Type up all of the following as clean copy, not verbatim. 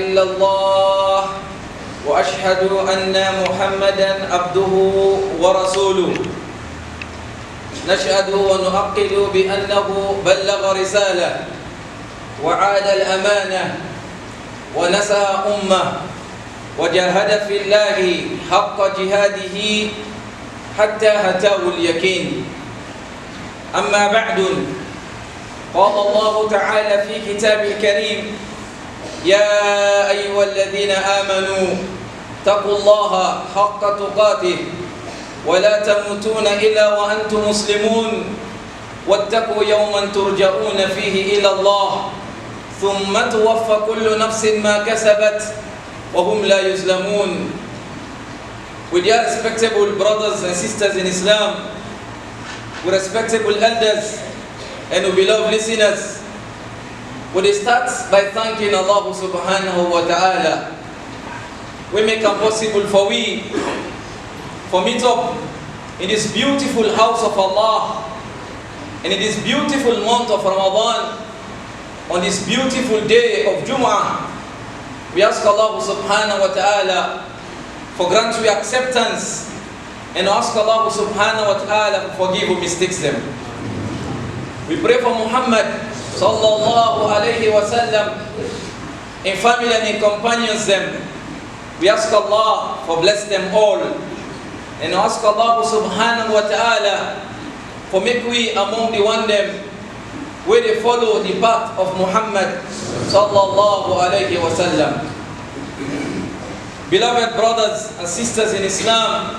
إلا الله وأشهد أن محمدا عبده ورسوله نشهد ونؤكد بأنه بلغ رسالة وعاد الأمانة ونصح أمة وجاهد في الله حق جهاده حتى أتاه اليقين. أما بعد، قال الله تعالى في كتابه الكريم: يا أيها الذين آمنوا اتقوا الله حق تقاته ولا تموتون إلا وأنتم مسلمون واتقوا يوما ترجعون فيه إلى الله ثم توفى كل نفس ما كسبت وهم لا يظلمون. With your respectable brothers and sisters in Islam, with respectable elders and beloved listeners, we start by thanking Allah subhanahu wa ta'ala. We make it possible for meet up in this beautiful house of Allah and in this beautiful month of Ramadan, on this beautiful day of Jum'ah. We ask Allah subhanahu wa ta'ala for grant we acceptance, and ask Allah subhanahu wa ta'ala to forgive who mistakes them. We pray for Muhammad sallallahu alayhi wa sallam, in family and in companions them. We ask Allah for bless them all, and ask Allah subhanahu wa ta'ala for make we among the one them where they follow the path of Muhammad sallallahu alayhi wa sallam. Beloved brothers and sisters in Islam,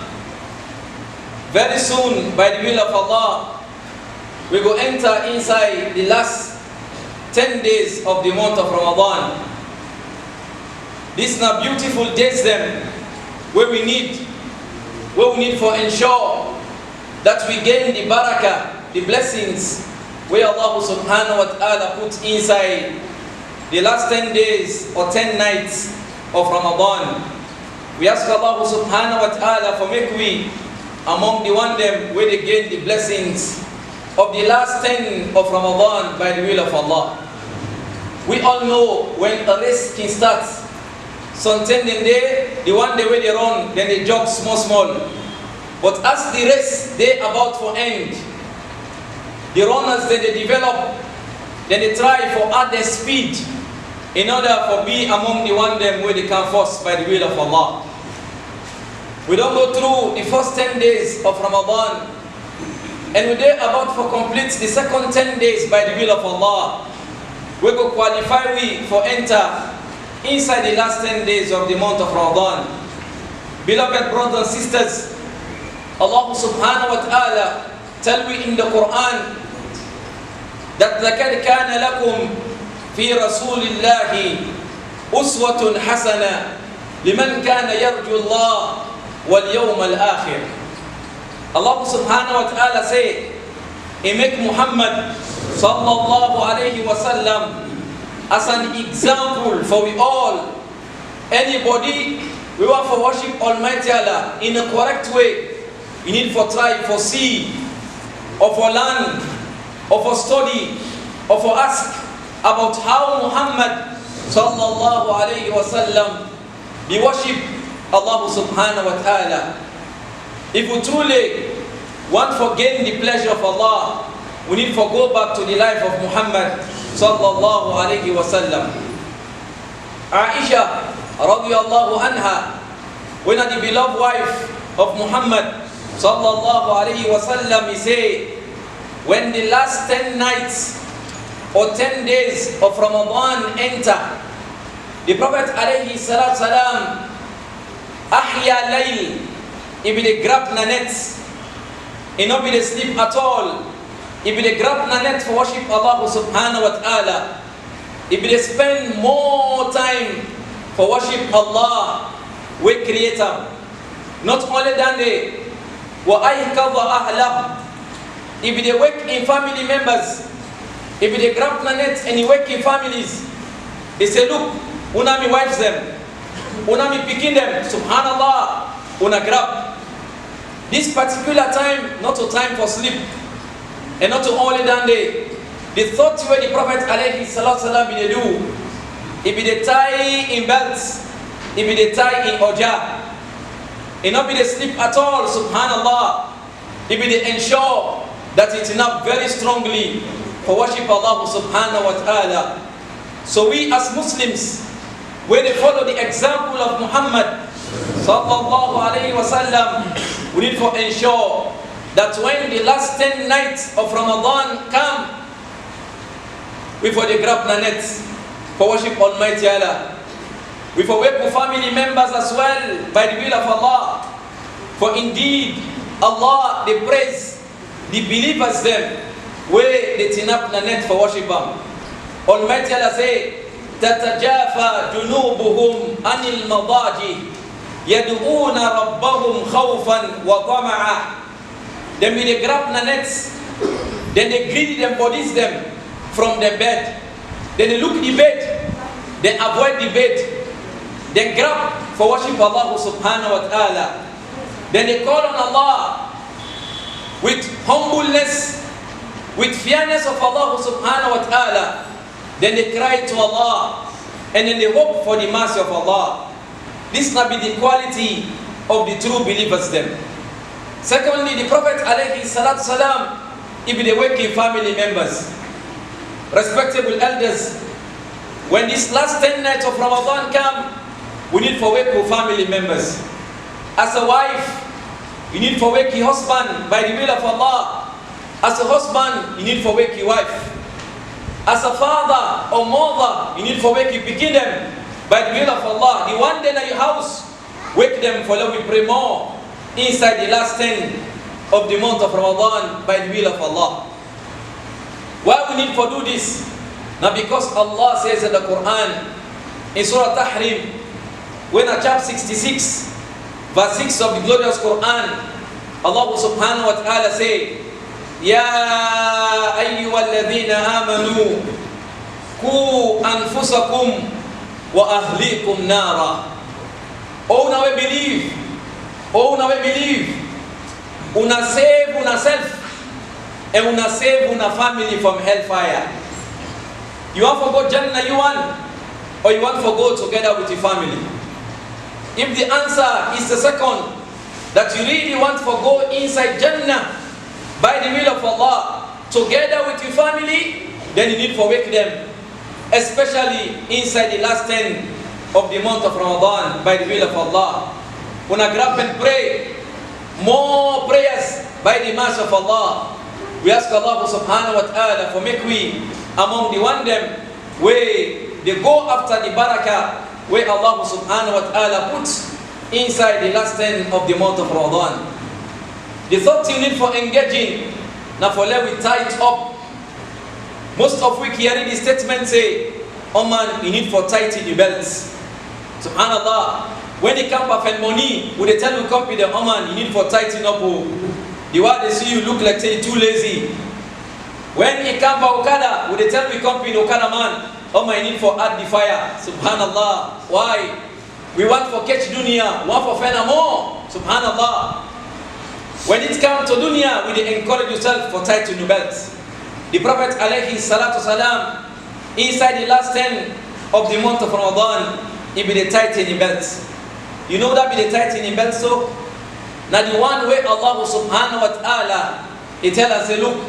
very soon by the will of Allah we will enter inside the last 10 days of the month of Ramadan. These are beautiful days then where we need for ensure that we gain the barakah, the blessings where Allah subhanahu wa ta'ala put inside the last 10 days or 10 nights of Ramadan. We ask Allah subhanahu wa ta'ala for make we among the one them where they gain the blessings of the last 10 of Ramadan by the will of Allah. We all know when a race can start, some 10 day, the one day where they run, then they jog small. But as the race they about to end, the runners then they develop, then they try for add their speed in order for be among the one them where they come first by the will of Allah. We don't go through the first 10 days of Ramadan, and we are about to complete the second 10 days by the will of Allah. We go qualify for enter inside the last 10 days of the month of Ramadan. Beloved brothers and sisters, Allah subhanahu wa ta'ala tell we in the Quran that لَقَدْ كَانَ لَكُمْ فِي رَسُولِ اللَّهِ أُسْوَةٌ حَسَنَةٌ لِمَنْ كَانَ يَرْجُو اللَّهَ وَالْيَوْمَ الْآخِرِ. Allah subhanahu wa ta'ala say, He make Muhammad sallallahu alayhi wa sallam as an example for we all. Anybody we want to worship Almighty Allah in a correct way, you need for try, for see, or for learn, or for study, or for ask about how Muhammad sallallahu alayhi wa sallam be worship Allah subhanahu wa ta'ala. If we truly want to gain the pleasure of Allah, we need to go back to the life of Muhammad sallallahu alayhi wa sallam. Aisha radiyallahu anha, when the beloved wife of Muhammad sallallahu alayhi wa sallam, he say, when the last 10 nights or 10 days of Ramadan enter, the Prophet alayhi salatu salam ahya layl, he be the grab na net, he not be the sleep at all, he be the grab na net for worship Allah subhanahu wa ta'ala, he be the spend more time for worship Allah with creator. Not only than they wa ayqadha ahlah, he be the wake in family members, he be the grab na net and he wake in families. He say, look, una mi wives them, una mi picking them, subhanallah, una grab. This particular time, not a time for sleep, and not to only than day. The thought where the Prophet alayhi salatu salam be do, It be the tie in belts. It be the tie in oja. It not be the sleep at all, subhanallah. It be the ensure that it's enough very strongly for worship Allah subhanahu wa ta'ala. So we as Muslims, when they follow the example of Muhammad sallallahu alayhi wa sallam, we need to ensure that when the last 10 nights of Ramadan come, we for the grab the net for worship Almighty Allah. We for wake family members as well by the will of Allah. For indeed, Allah they praise the believers them where they tin up the net for worship Him. Almighty Allah say, تتجافى جنوبهم عن المضاجع يدعون ربهم خوفا وطمعا. Then when they grab the nets, then they greedy them bodies them from the bed. Then they look the bed, then avoid the bed, then grab for worship Allah subhanahu wa ta'ala. Then they call on Allah with humbleness, with fearness of Allah subhanahu wa ta'ala. Then they cry to Allah, and then they hope for the mercy of Allah. This will be the quality of the true believers then. Secondly, the Prophet alayhi salatu salam, he be the waking family members, respectable elders. When this last 10 nights of Ramadan come, we need for wake family members. As a wife, you need for wake your husband by the will of Allah. As a husband, you need for wake your wife. As a father or mother, you need for wake you begin them by the will of Allah. The one day in your house, wake them for love we pray more inside the last 10 of the month of Ramadan by the will of Allah. Why we need to do this? Now because Allah says in the Quran, in Surah Tahrim, when at chapter 66, verse 6 of the glorious Quran, Allah subhanahu wa ta'ala say, Ya ayyuhalladhina amanu ku anfusakum wa ahlikum nara. Oh now we believe, una save una self and una save una family from hellfire. You want to go Jannah you want, or you want to go together with your family? If the answer is the second, that you really want to go inside Jannah by the will of Allah, together with your family, then you need to wake them, especially inside the last 10 of the month of Ramadan by the will of Allah. When I grab and pray, more prayers by the mercy of Allah. We ask Allah subhanahu wa ta'ala for make we among the one them where they go after the barakah where Allah subhanahu wa ta'ala puts inside the last 10 of the month of Ramadan. The third thing you need for engaging, now for let we tie it up. Most of we hearing the statement say, oh man, you need for tighten the belts. Subhanallah. When they come up and money, would they tell you copy the oh man, you need for tighten up. Oh. The way they see you look like say too lazy. When he come by Okada, would they tell you copy the Okada man, oh man, you need for add the fire. Subhanallah. Why? We want for catch dunya, want for fena more. Subhanallah. When it comes to dunya, we encourage yourself for tighten your belts. The Prophet alayhi salatu salam, inside the last 10 of the month of Ramadan, he be the tightening belts. You know that be the tightening belts so? Now the one way Allah subhanahu wa ta'ala, he tell us, say, look,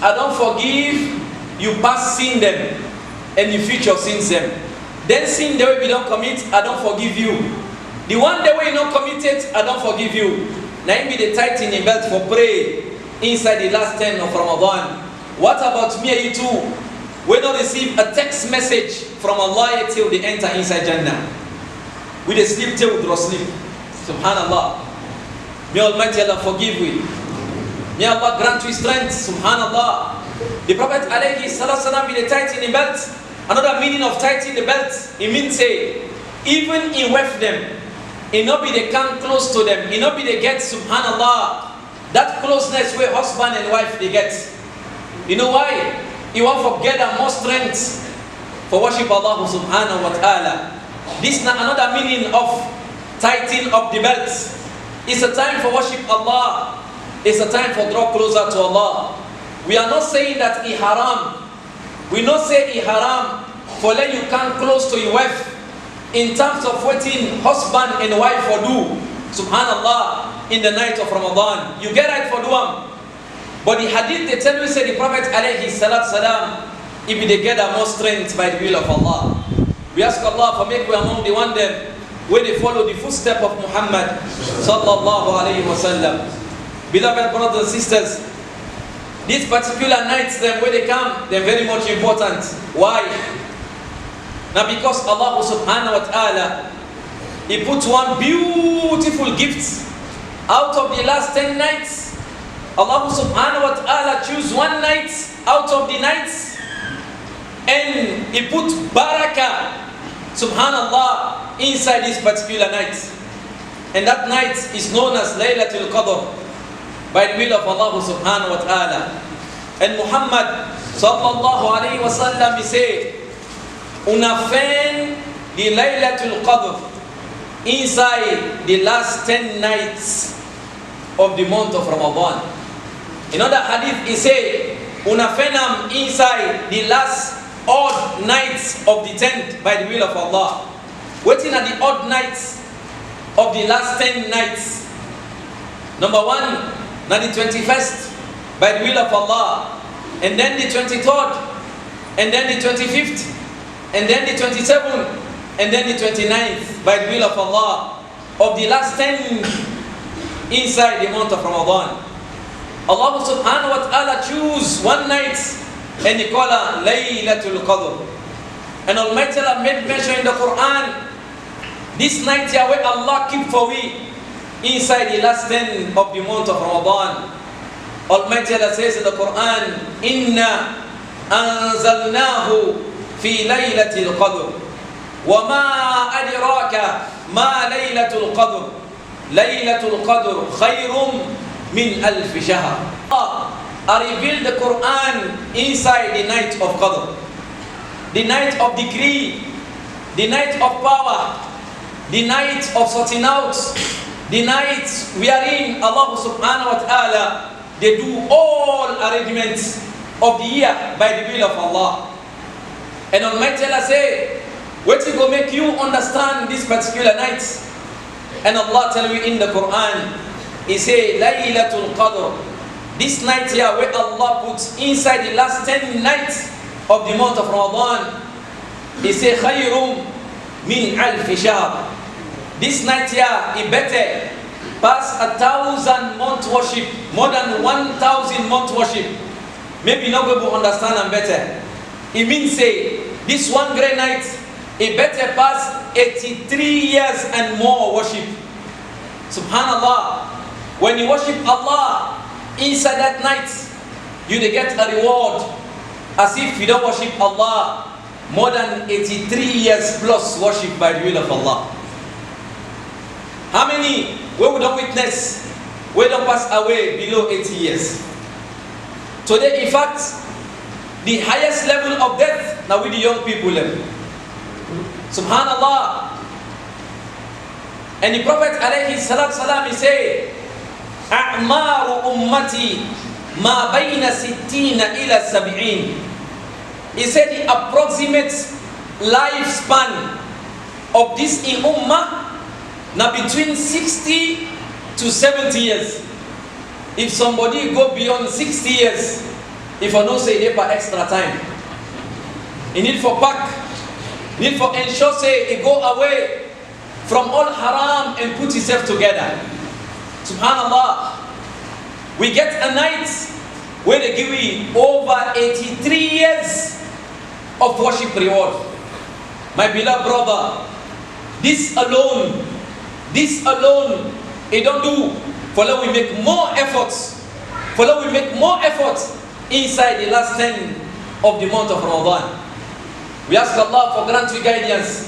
I don't forgive you past sin them and you future sins them. Then sin the way we don't commit, I don't forgive you. The one the way you not committed, I don't forgive you. Now it be the tightening belt for pray inside the last 10 of Ramadan. What about me and you too? We don't receive a text message from Allah till they enter inside Jannah. We they sleep till we draw sleep. Subhanallah. May Almighty Allah forgive we. May Allah grant you strength. Subhanallah. The Prophet alayhi salam be the tightening belt. Another meaning of tightening the belt, it means say, even in with them, it not be they come close to them, it not be they get subhanallah, that closeness where husband and wife they get. You know why? You want to get more strength for worship Allah subhanahu wa ta'ala. This is another meaning of tightening of the belt. It's a time for worship Allah. It's a time for draw closer to Allah. We are not saying that it haram. We not say it haram for let you come close to your wife in terms of waiting husband and wife for do, subhanallah, in the night of Ramadan. You get right for do. But the hadith they tell you, say the Prophet alayhi salatu salam, if they get more strength by the will of Allah. We ask Allah for make we among the one them where they follow the footsteps of Muhammad sallallahu alayhi wa sallam. Beloved brothers and sisters, these particular nights them where they come, they're very much important. Why? Now because Allah subhanahu wa ta'ala, He put one beautiful gift out of the last 10 nights. Allah subhanahu wa ta'ala choose one night out of the nights, and He put barakah, subhanallah, inside this particular night. And that night is known as Laylatul Qadr by the will of Allah subhanahu wa ta'ala. And Muhammad sallallahu alayhi wa sallam, he said, unafen the Laylatul Qadr inside the last 10 nights of the month of Ramadan. In other hadith, he said, unafenam inside the last odd nights of the 10th by the will of Allah. Waiting at the odd nights of the last 10 nights. Number 1, now the 21st by the will of Allah, and then the 23rd, and then the 25th, and then the 27th, and then the 29th by the will of Allah of the last 10 inside the month of Ramadan. Allah subhanahu wa ta'ala choose one night and He call her Laylatul Qadr. And Almighty Allah made mention in the Quran, this night here where Allah keep for we inside the last 10 of the month of Ramadan. Almighty Allah says in the Quran, Inna anzalnahu fi Laylatul Qadr wa ma adraka ma Laylatul Qadr Laylatul Qadr khayrum min alf shahr. I revealed the Quran inside the night of Qadr, the night of decree, the night of power, the night of sorting out, the night wherein Allah subhanahu wa ta'ala, they do all arrangements of the year by the will of Allah. And Almighty Allah say, what is going to make you understand this particular night? And Allah tell you in the Quran, He say, Laylatul Qadr, this night here where Allah puts inside the last 10 nights of the month of Ramadan, He say, Khayrum min alf shahr. This night here, it better pass 1,000 month worship, more than 1,000 month worship. Maybe not going to understand and better. It means say, this one great night, it better pass 83 years and more worship. Subhanallah. When you worship Allah inside that night, you get a reward as if you don't worship Allah more than 83 years plus worship by the will of Allah. How many we don't witness, we don't pass away below 80 years? Today, in fact, the highest level of death now with the young people level. Subhanallah. And the Prophet alayhi salatu salam, he said, أعمار أمتي ما بين 60 إلى 70. He said the approximate lifespan of this ummah now between 60 to 70 years. If somebody go beyond 60 years, if I don't say they for extra time, he need for pack, need for ensure say he go away from all haram and put himself together. Subhanallah. We get a night where they give you over 83 years of worship reward. My beloved brother, this alone, it don't do. For that we make more efforts. For that we make more efforts inside the last 10 of the month of Ramadan. We ask Allah for grant we guidance.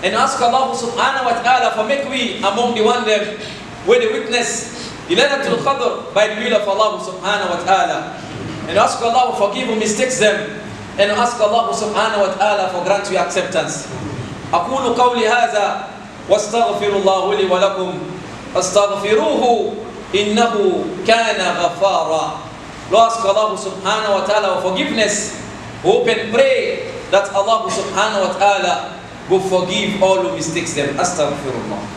And ask Allah subhanahu wa ta'ala for make we among the one them where they witness the Laylatul Qadr by the will of Allah subhanahu wa ta'ala. And ask Allah for forgive mistakes them. And ask Allah subhanahu wa ta'ala for grant you acceptance. أقول قولي هذا واستغفر الله لي ولكم فاستغفروه إنه كان غفارا. Lord, ask Allah subhanahu wa ta'ala for forgiveness. Hope and pray that Allah subhanahu wa ta'ala will forgive all who mistakes them. Astaghfirullah.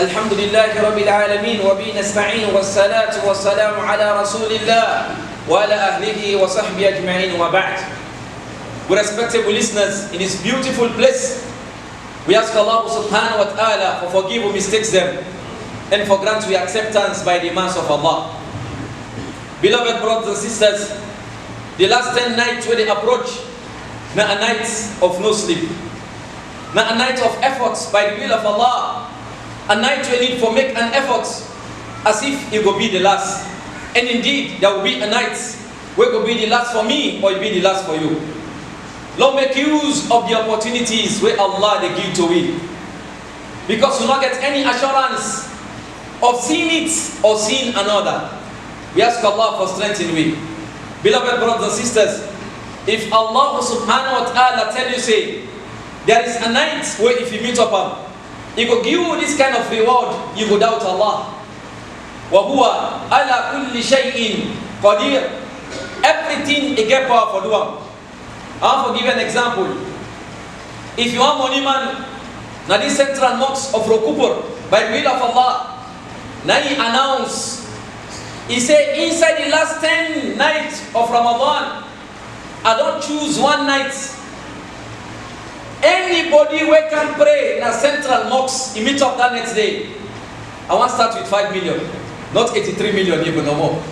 الحمد لله رب العالمين وبه نستعين والصلاة والسلام على رسول الله وعلى أهله وصحبه أجمعين وبعد. Respectable listeners, in this beautiful place, we ask Allah subhanahu wa ta'ala for forgive who mistakes them and for grant we acceptance by the mercy of Allah. Beloved brothers and sisters, the last 10 nights when they approach, not a night of no sleep, not a night of efforts by the will of Allah, a night we need for make an effort as if it will be the last. And indeed, there will be a night where it will be the last for me or it will be the last for you. Lord, make use of the opportunities where Allah they give to we. Because we will not get any assurance of seeing it or seeing another. We ask Allah for strength in we. Beloved brothers and sisters, if Allah subhanahu wa ta'ala tell you, say, there is a night where if you meet up, He will give you this kind of reward, you go doubt Allah. وَهُوَ عَلَى كُلِّ شَيْءٍ قَدِيرٌ. Everything He get power for doing. I want to give you an example. If you are money man, now this central mosque of Rokupur, by the will of Allah, now He announce, He say inside the last 10 nights of Ramadan, I don't choose one night. Anybody who can pray in a central mosque, he meet up that next day. I want to start with 5 million, not 83 million even no more.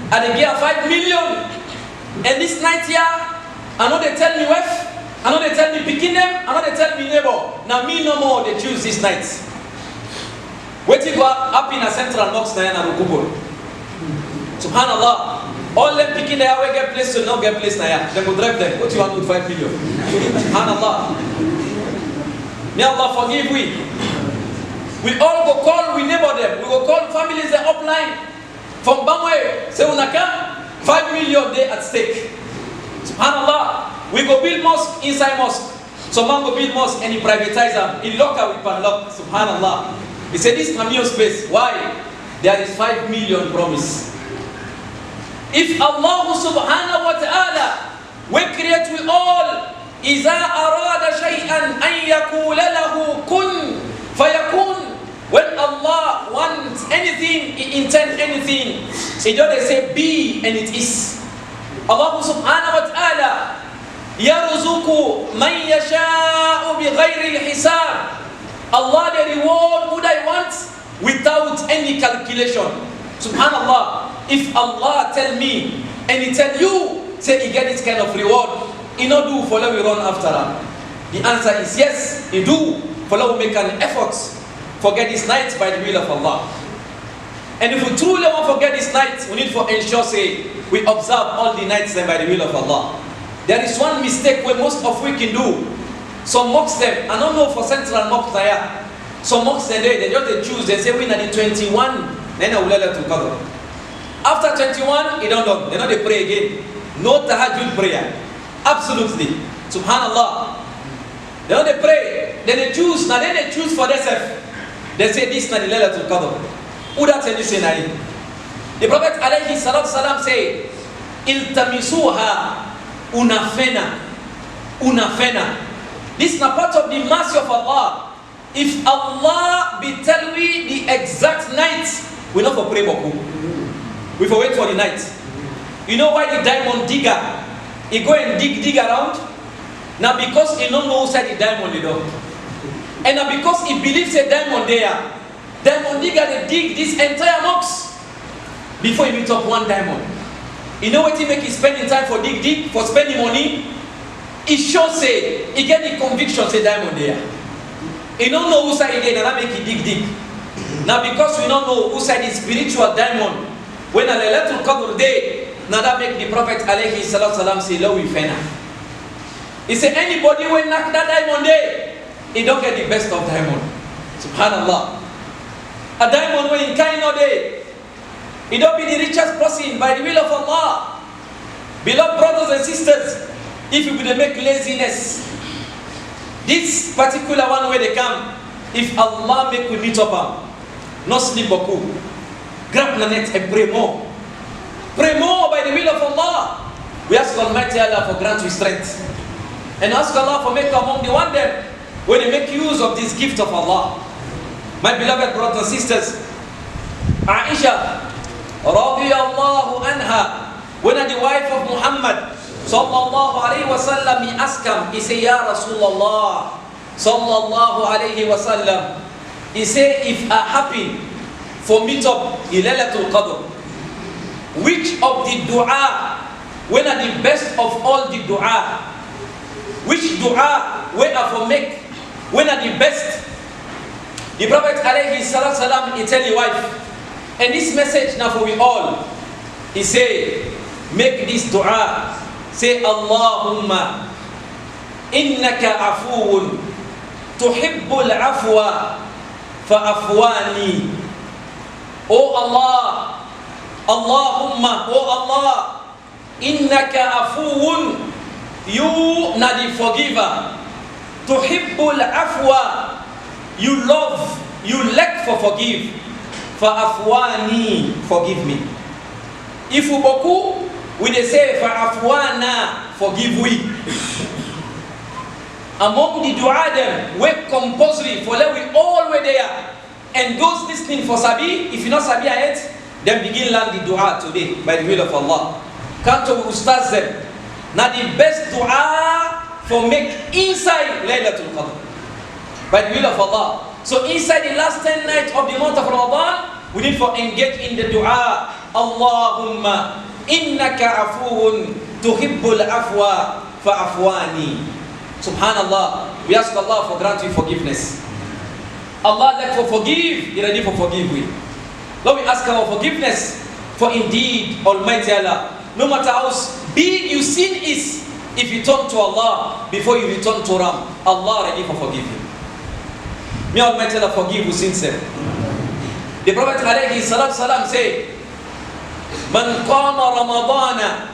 And they give 5 million. And this night here, I know they tell me wife, I know they tell me picking them, I know they tell me neighbor. Now me no more, they choose this night. Wait till go up in a central mosque na yana Rukubur. Subhanallah. All them picking their way get place to not get place na ya. They will drive them. What you want with 5 million? Subhanallah. May Allah forgive we. We all go call, we neighbor them. We will call families that upline. From Bangwe, say Unaka, 5 million they at stake. Subhanallah. We go build mosque inside mosque. Some man go build mosque and he privatize them. He lock up with padlock. Subhanallah. He said this is Camille space. Why? There is 5 million promise. If Allah subhanahu wa ta'ala will create we all, إِذَا أَرَادَ شَيْئًا أَنْ يَقُولَ لَهُ كُنْ فَيَكُونَ. When Allah wants anything, He intends anything. He don't say be and it is. Allah subhanahu wa ta'ala يَرْزُقُ مَنْ يَشَاءُ بِغَيْرِ الْحِسَابِ. Allah the reward who they want without any calculation. Subhanallah. If Allah tell me and He tell you, say He get this kind of reward, He not do for we run after Him. The answer is yes, He do for we make an effort forget this night by the will of Allah. And if we truly want to forget this night, we need to ensure say we observe all the nights then by the will of Allah. There is one mistake where most of we can do. Some mocks them, I don't know for central mocks there. Some mocks they just choose, they say we are the 21, then I will let to cover. After 21, they don't know. They know they pray again. No tahajjud prayer. Absolutely. Subhanallah. They know they pray. Then they choose. Now then they choose for themselves. They say this na the Laylatul Qadr. Who that say this na? The Prophet alayhi salatu salam say, Iltamisuha unafena. Unafena. This is not part of the mercy of Allah. If Allah be tell we the exact night, we not for pray boku. We for wait for the night. You know why the diamond digger, he go and dig around? Now because he don't know inside the diamond they don't. And now because he believes a diamond there, diamond digger they dig this entire box before he meet up one diamond. You know what he make? He spending time for dig, for spending money. He sure say, he get the conviction say diamond there. He don't know who side again and that make he dig. Now because we don't know who side is spiritual diamond, when a Laylatul Qadr day, now that make the Prophet alayhi salatu salam say, Lawi fena. He say, anybody when knock that diamond day, he don't get the best of diamond. Subhanallah. A diamond when in Kaino day, he don't be the richest person by the will of Allah. Beloved brothers and sisters, if you would make laziness, this particular one where they come, if Allah make we meet up, no sleep boku, grab the net and pray more. Pray more by the will of Allah. We ask Almighty Allah for grant you strength. And ask Allah for make among the one them when they make use of this gift of Allah. My beloved brothers and sisters, Aisha radiyallahu anha, when the wife of Muhammad sallallahu alayhi wa sallam, he asked him, he said, Ya Rasulullah sallallahu alayhi wa sallam, he said, if I happen for meet up in Laylatul Qadr, which of the dua, when are the best of all the dua, which dua when are for make, when are the best? The Prophet alayhi salam, he tell his wife, and this message now for we all, he say, make this dua, say, Allahumma innaka afuun tuhibbul afwa fa'afwani. Oh Allah, Allahumma, oh Allah, innaka afuun, you na the forgiver, tuhibbul afwa, you love, you like for forgive, fa'afwani, forgive me. If you boku, we they say fa'afwana, forgive we. Among the dua them, we compulsory for let we all way there. And those listening for Sabi, if you not Sabi ayat, then begin learn the dua today by the will of Allah. Come to ustaz them. Now the best dua for make inside Laylatul Qadr by the will of Allah. So inside the last 10 nights of the month of Ramadan, we need to engage in the dua. Allahumma innaka afuun tuhibbul afwa fa'afwani. Subhanallah, we ask Allah for grant you forgiveness. Allah like for forgive, He ready for forgive we. Lord, we ask our forgiveness, for indeed Almighty Allah, no matter how big your sin is, if you turn to Allah before you return to Ram, Allah ready for forgive you. May Almighty Allah forgive you sincere. The Prophet alayhi salam say, Man qama Ramadana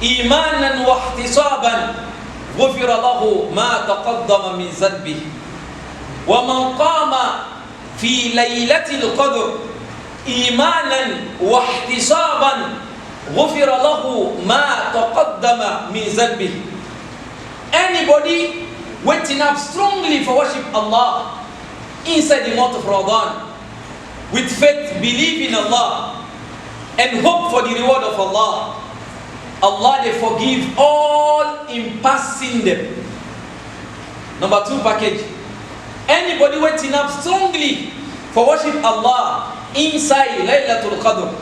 imanan wa ihtisaban ghufira lahu ma taqaddama min zanbihi wa man qama fi laylatil qadr imanan wa ihtisaban ghufira lahu ma taqaddama min zanbihi. Anybody waiting up strongly for worship Allah inside the month of Ramadan with faith, believe in Allah and hope for the reward of Allah, Allah they forgive all in passing them. Number 2 package. Anybody waiting up strongly for worship Allah inside Laylatul Qadr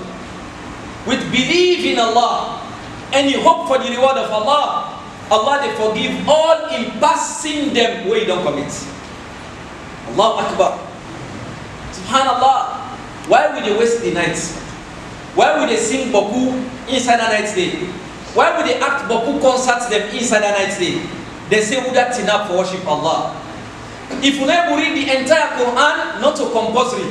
with believe in Allah and you hope for the reward of Allah, Allah they forgive all in passing them where you don't commit. Allahu Akbar. Subhanallah. Why would they waste the nights? Why would they sing Boku inside the night's day? Why would they act Boku concerts them inside the night's day? They say would that enough for worship Allah. If you never read the entire Quran, not so compulsory.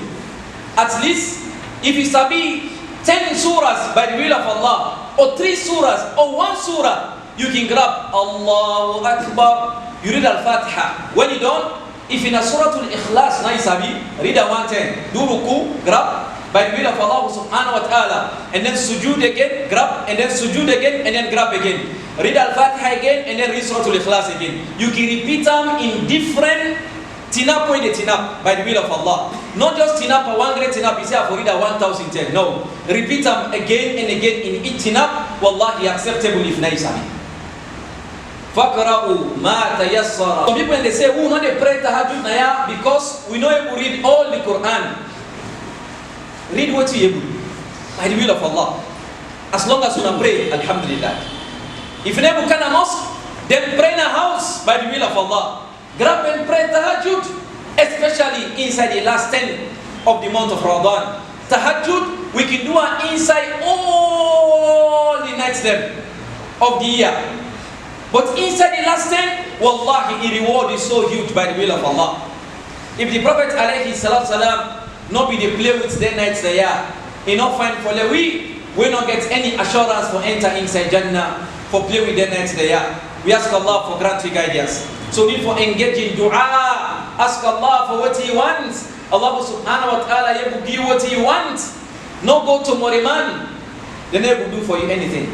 At least if you sabi 10 surahs by the will of Allah, or 3 surahs, or 1 surah, you can grab Allahu Akbar, you read Al-Fatiha. When you don't, if in a Suratul Ikhlas, na isabi, read a 110, do ruku, grab, by the will of Allah subhanahu wa ta'ala, and then sujood again, grab, and then sujood again, and then grab again. Read Al-Fatiha again, and then read Suratul Ikhlas again. You can repeat them in different tinap way they tinap, by the will of Allah. Not just tinap, one great tinap, you say I read a 1010. No. Repeat them again and again in each tinap, wallahi acceptable if na isabi. Faqra'u ma tayassara. Some people when they say, "Oh, no, they pray tahajjud naya," because we know you read all the Quran. Read what you able, by the will of Allah. As long as you pray, alhamdulillah. If you never can a mosque, then pray in a house by the will of Allah. Grab and pray tahajjud, especially inside the last 10 of the month of Ramadan. Tahajjud, we can do it inside all the nights then of the year. But inside the last 10, wallahi, the reward is so huge by the will of Allah. If the Prophet alayhi salam not be the play with their nights there, he not find for the we not get any assurance for enter inside Jannah for play with their nights they are. We ask Allah for grant guidance. So need for engaging dua. Ask Allah for what He wants. Allah subhanahu wa ta'ala will give what He wants. No go to Moriman. They never do for you anything.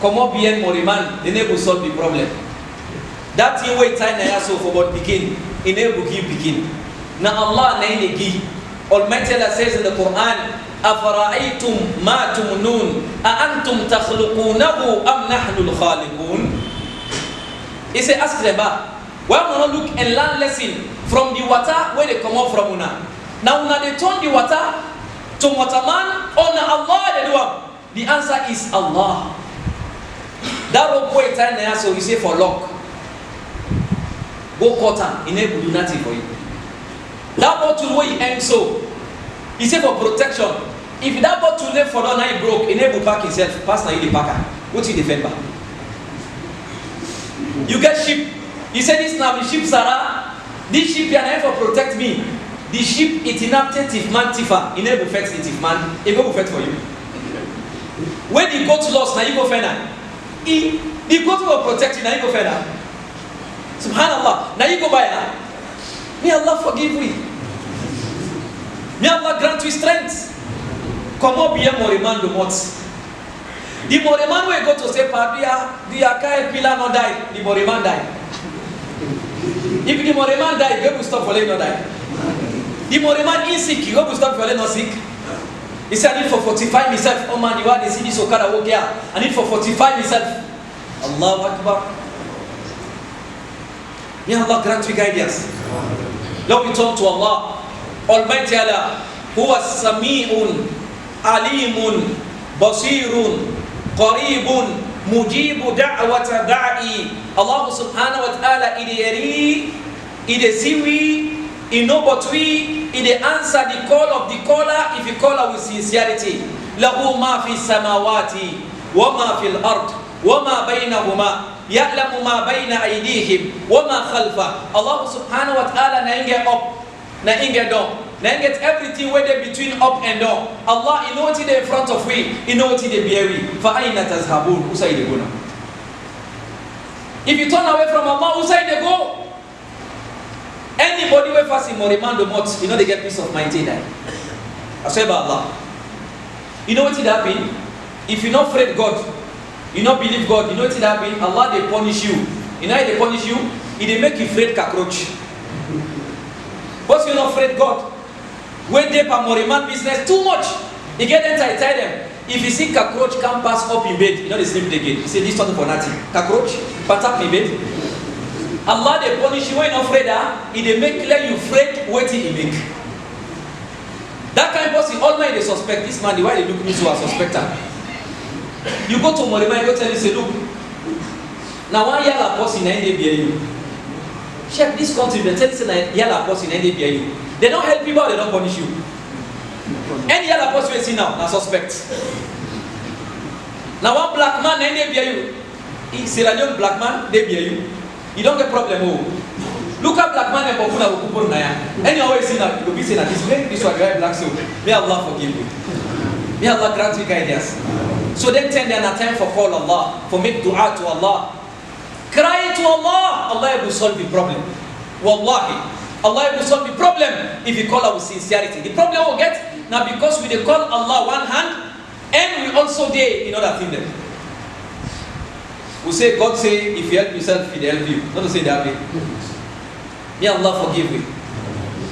Come up behind Moriman. They never solve the problem. That thing wait time na yaso for what begin. He never give begin. Now Allah na in give. Almighty Allah says in the Quran, أَفَرَأَيْتُمْ مَا تُمْنُونَ أَأَنْتُمْ تَخْلُقُونَهُ أَمْ نَحْنُ الْخَالِقُونَ. He said, ask them back. Why we not look and learn lesson from the water where they come out from una? Now una they turn the water to waterman or na Allah they do. The answer is Allah. That rope where time na so you say for lock. Go cut am, he never do nothing for you. That bottle where you end so, he say for protection. If that bottle left for now he broke, he never pack himself. Pass na you the packer. What you defend back? You get sheep. You say this now the sheep Sarah. This sheep are not for protect me. The sheep it inapted if man tifa. He never fetch it if man. He go fetch for you. When the goat lost, now you go fend. The goat will protect you. Now you go fend. Subhanallah. Now you go buy. May Allah forgive you. May Allah grant you strength. Come up here, Moriman do what? The Moriman will go to say, Pabia, the Akai pillar not die. The Moriman die. If the Moriman die, God will stop for not die. The Moriman is sick, God will stop for not sick. He said, I need for 45 myself. Oh man, you are the city so kind of work here. I need for 45 myself. Allahu Akbar. May Allah grant you guidance. Now we turn to Allah. Almighty Allah, who was Sami'un, Alimun, Basirun, Qaribun, Mujibu da'wata da'i. Allah subhanahu wa ta'ala ide siwi, inobotwi, ide answer the call of the caller if you call her with sincerity. Lahu ma fi samawati, wa ma fil ard, wa ma baynahuma, ya'lamu ma bayna aydihim, wa ma khalfa. Allah subhanahu wa ta'ala na inge up, na inge down. Now get everything where they between up and down. Allah, you know what they in front of we, you know what they bear we. فَأَيْنَ تَذْهَبُونَ Who say they go now? If you turn away from Allah, who say they go? Anybody who fast in Moriman do not, you know they get peace of mind till that. I swear by Allah. You know what it happen? If you not afraid God, you not believe God, you know what it happen? Allah they punish you. You know how they punish you? They make you afraid cockroach. But you not afraid God. When they per Moriman business too much, he get enter, tell them. If you see cockroach come pass up in bed, you know they sleep again. You say this something for nothing. Cockroach, pass up in bed. Allah they punish you when you're afraid. He they make let you afraid what he make. That kind of person, all men they suspect this man. Why they look me to a suspecter? You go to Moriman, you go tell you say look. Now one yellow person in the you. Check this country. They tell you say yellow person in the you. They don't help people, they don't punish you. Any other person we see now, na suspect. Now one black man, they bear you. Sierra Leone black man, they bear you. You don't get problem. Oh. Look at black man and Bokuna Wukupur Naya. Any always see now, you be saying that this one guy black soul. May Allah forgive you. May Allah grant you guidance. So then they are time for call Allah, for make dua to Allah. Cry to Allah, Allah will solve the problem. Wallahi. Allah will solve the problem if you call her with sincerity. The problem we'll get now because we call Allah one hand and we also there in other thing. We say God say if you help yourself, He will help you. Not to say that way. May Allah forgive you.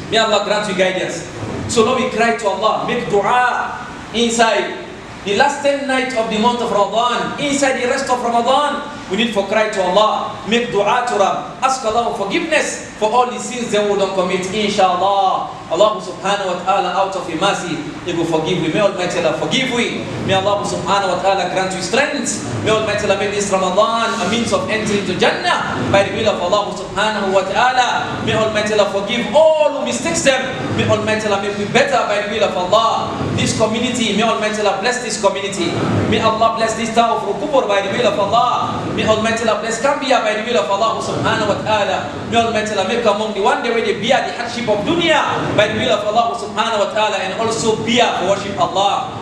May Allah grant you guidance. So now we cry to Allah, make dua inside the last 10 nights of the month of Ramadan, inside the rest of Ramadan. We need for cry to Allah, make dua to Ram, ask Allah for forgiveness for all the sins that we don't commit. Inshallah, Allah subhanahu wa ta'ala out of His mercy, He will forgive we. May Almighty Allah forgive we. May Allah subhanahu wa ta'ala grant you strength. May Almighty Allah make this Ramadan a means of entering to Jannah by the will of Allah subhanahu wa ta'ala. May Almighty Allah forgive all who mistakes them. May Almighty Allah make me better by the will of Allah. This community, may Almighty Allah bless this community. May Allah bless this town of Rukubur by the will of Allah. May Almighty Allah bless Gambia by the will of Allah subhanahu wa ta'ala. May Almighty Allah make among the one day where they bear the hardship of dunya by the will of Allah subhanahu wa ta'ala and also bear for worship Allah.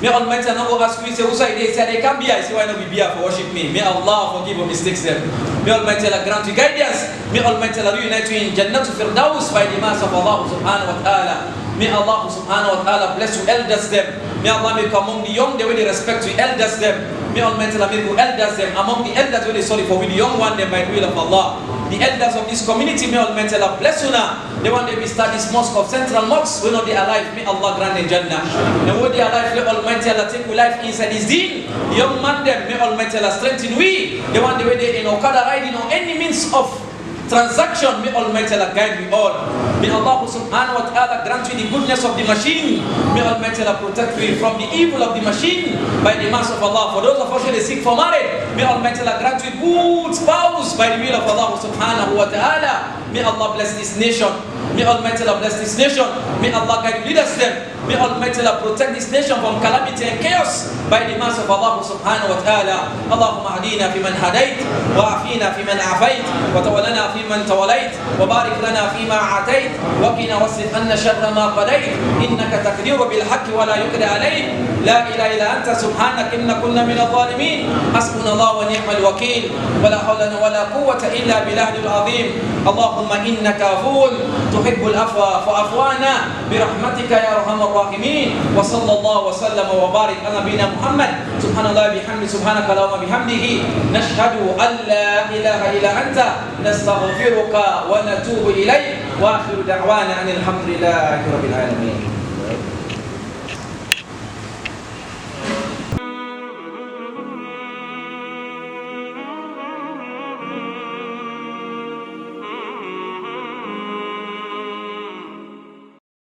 May Almighty Allah go ask you, say, who say they say they can't be here. Say, why not be here for worship me? May Allah forgive your mistakes them. May Almighty Allah grant you guidance. May Almighty Allah reunite you in Jannatul Firdaus by the mercy of Allah subhanahu wa ta'ala. May Allah subhanahu wa ta'ala bless you elders them. May Allah make among the young the way they respect you elders them. May Almighty Allah make you elders them. Among the elders where they sorry for with the young one them by the will of Allah. The elders of this community, may Almighty Allah bless you now. They want them to start this mosque of Central Mosque. When they are alive, may Allah grant them Jannah. And when they are alive, may Almighty Allah take you life inside His deen. The young man them, may Almighty Allah strengthen we. They want the way they in Okada riding or any means of transaction, may Almighty Allah guide we all. May Allah subhanahu wa ta'ala grant you the goodness of the machine. May Almighty Allah protect you from the evil of the machine by the mercy of Allah. For those of us who are sick for marriage, may Almighty Allah grant you good spouse by the will of Allah subhanahu wa ta'ala. May Allah bless this nation. May Almighty Allah bless this nation. May Allah guide lead us them. May Almighty Allah protect this nation from calamity and chaos by the mercy of Allah subhanahu wa ta'ala. Allahumma hadina fi man hadait, wa afina fi man afait, wa tawallana fi man tawalait, wa barik lana fi ma atait, wa qina wasrif anna sharra ma qadait, innaka taqdiru bil haqqi wa la yuqda alayk, la ilaha illa anta subhanaka inna kunna min adh-dhalimin, hasbunallahu wa ni'mal wakeel, wa la hawla wa la quwwata illa billahil azim. Allahumma innaka afuwwun tuhibbul afwa fa'fu anna bi rahmatika ya arhamar الراحمين وصلى الله وسلم وبارك على نبينا محمد سبحان الله بحمده سبحانك اللهم بحمده نشهد أن لا إله إلا أنت نستغفرك ونتوب إليك وآخر دعوانا أن الحمد لله رب العالمين.